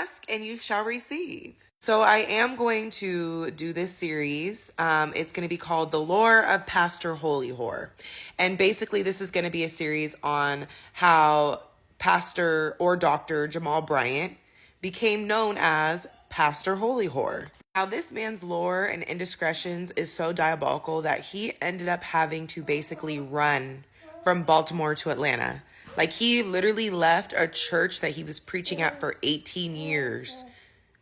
Ask and you shall receive. So I am going to do this series. It's going to be called The Lore of Pastor Holy Whore. And basically this is going to be a series on how Pastor or Dr. Jamal Bryant became known as Pastor Holy Whore. Now this man's lore and indiscretions is so diabolical that he ended up having to basically run from Baltimore to Atlanta. Like he literally left a church that he was preaching at for 18 years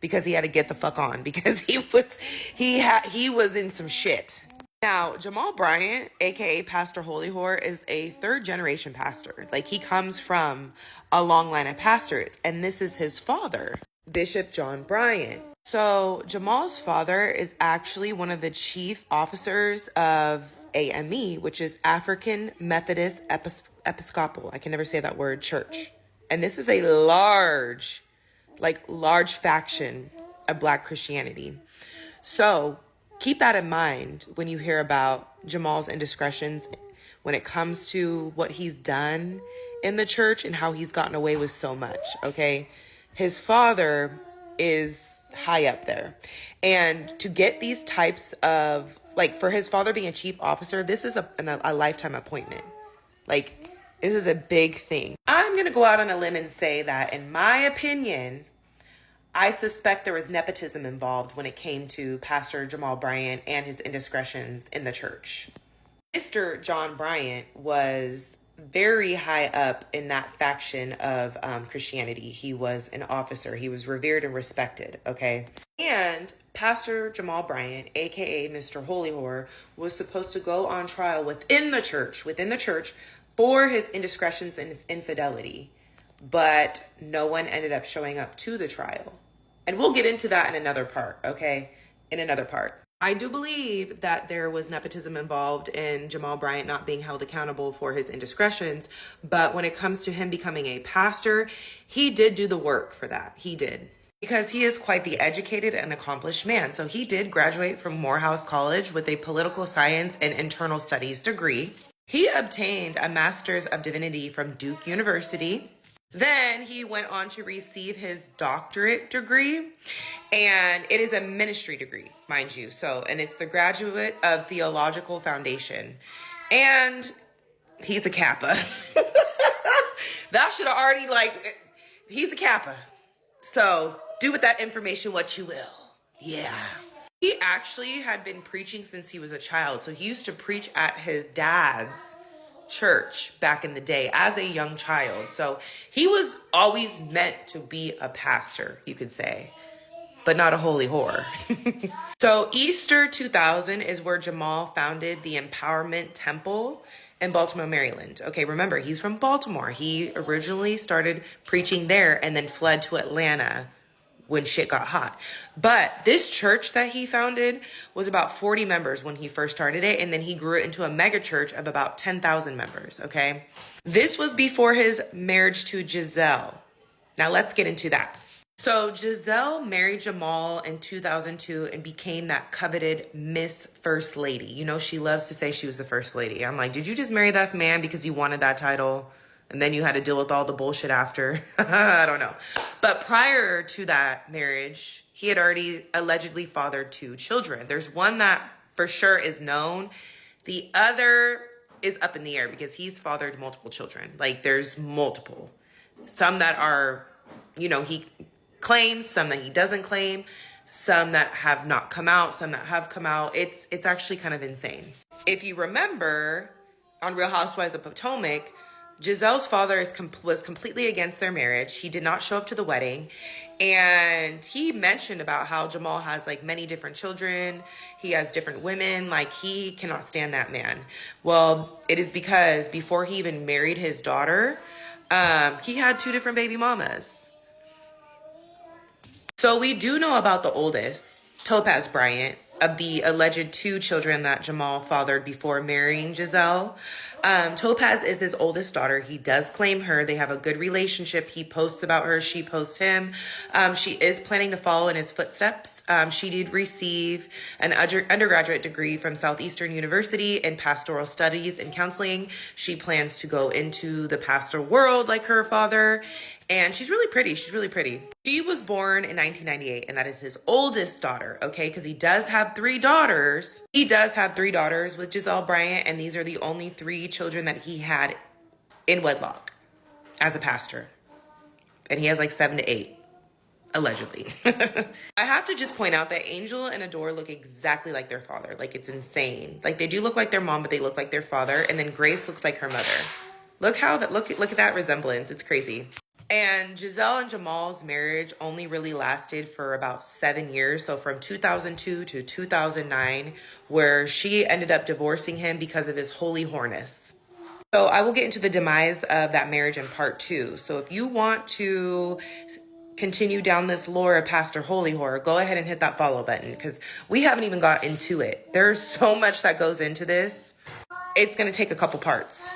because he had to get the fuck on because he was in some shit. Now, Jamal Bryant, aka Pastor Holy Whore, is a third generation pastor. Like he comes from a long line of pastors, and this is his father, Bishop John Bryant. So Jamal's father is actually one of the chief officers of AME, which is African Methodist Episcopal. I can never say that word, church. And this is a large faction of Black Christianity. So keep that in mind when you hear about Jamal's indiscretions when it comes to what he's done in the church and how he's gotten away with so much, okay? His father is high up there. And to get these types of, like, for his father being a chief officer, this is a lifetime appointment. Like, this is a big thing. I'm going to go out on a limb and say that, in my opinion, I suspect there was nepotism involved when it came to Pastor Jamal Bryant and his indiscretions in the church. Mr. John Bryant was very high up in that faction of Christianity. He was an officer. He was revered and respected, okay? And Pastor Jamal Bryant, aka Mr. Holy Whore, was supposed to go on trial within the church for his indiscretions and infidelity. But no one ended up showing up to the trial. And we'll get into that in another part, okay? In another part. I do believe that there was nepotism involved in Jamal Bryant not being held accountable for his indiscretions. But when it comes to him becoming a pastor, he did do the work for that. He did. Because he is quite the educated and accomplished man. So he did graduate from Morehouse College with a political science and internal studies degree. He obtained a Master's of Divinity from Duke University. Then he went on to receive his doctorate degree, and it is a ministry degree, mind you. So, and it's the Graduate of Theological Foundation, and he's a Kappa. That should have already, he's a Kappa. So do with that information what you will. Yeah. He actually had been preaching since he was a child. So he used to preach at his dad's church back in the day as a young child. So he was always meant to be a pastor, you could say, but not a holy whore. So Easter 2000 is where Jamal founded the Empowerment Temple in Baltimore, Maryland. Okay, remember, he's from Baltimore. He originally started preaching there and then fled to Atlanta when shit got hot. But this church that he founded was about 40 members when he first started it, and then he grew it into a mega church of about 10,000 members, okay? This was before his marriage to Giselle. Now let's get into that. So Giselle married Jamal in 2002 and became that coveted Miss First Lady. You know, she loves to say she was the First Lady. I'm like, did you just marry that man because you wanted that title? And then you had to deal with all the bullshit after. I don't know. But prior to that marriage, he had already allegedly fathered 2 children. There's one that for sure is known. The other is up in the air because he's fathered multiple children. Like there's multiple. Some that are, you know, he claims, some that he doesn't claim, some that have not come out, some that have come out. It's actually kind of insane. If you remember on Real Housewives of Potomac, Giselle's father was completely against their marriage. He did not show up to the wedding. And he mentioned about how Jamal has like many different children. He has different women. Like he cannot stand that man. Well, it is because before he even married his daughter, he had 2 different baby mamas. So we do know about the oldest, Topaz Bryant, of the alleged 2 children that Jamal fathered before marrying Giselle. Topaz is his oldest daughter. He does claim her. They have a good relationship. He posts about her. She posts him. She is planning to follow in his footsteps. She did receive an undergraduate degree from Southeastern University in pastoral studies and counseling. She plans to go into the pastor world like her father. And she's really pretty. She's really pretty. She was born in 1998, and that is his oldest daughter, okay? Because he does have 3 daughters. He does have 3 daughters with Giselle Bryant, and these are the only 3 children that he had in wedlock as a pastor. And he has like 7 to 8, allegedly. I have to just point out that Angel and Adore look exactly like their father. Like, it's insane. Like, they do look like their mom, but they look like their father. And then Grace looks like her mother. Look at that resemblance. It's crazy. And Giselle and Jamal's marriage only really lasted for about 7 years. So from 2002 to 2009, where she ended up divorcing him because of his holy whoreness. So I will get into the demise of that marriage in part 2. So if you want to continue down this lore of Pastor Holy Whore, go ahead and hit that follow button, because we haven't even got into it. There's so much that goes into this. It's going to take a couple parts.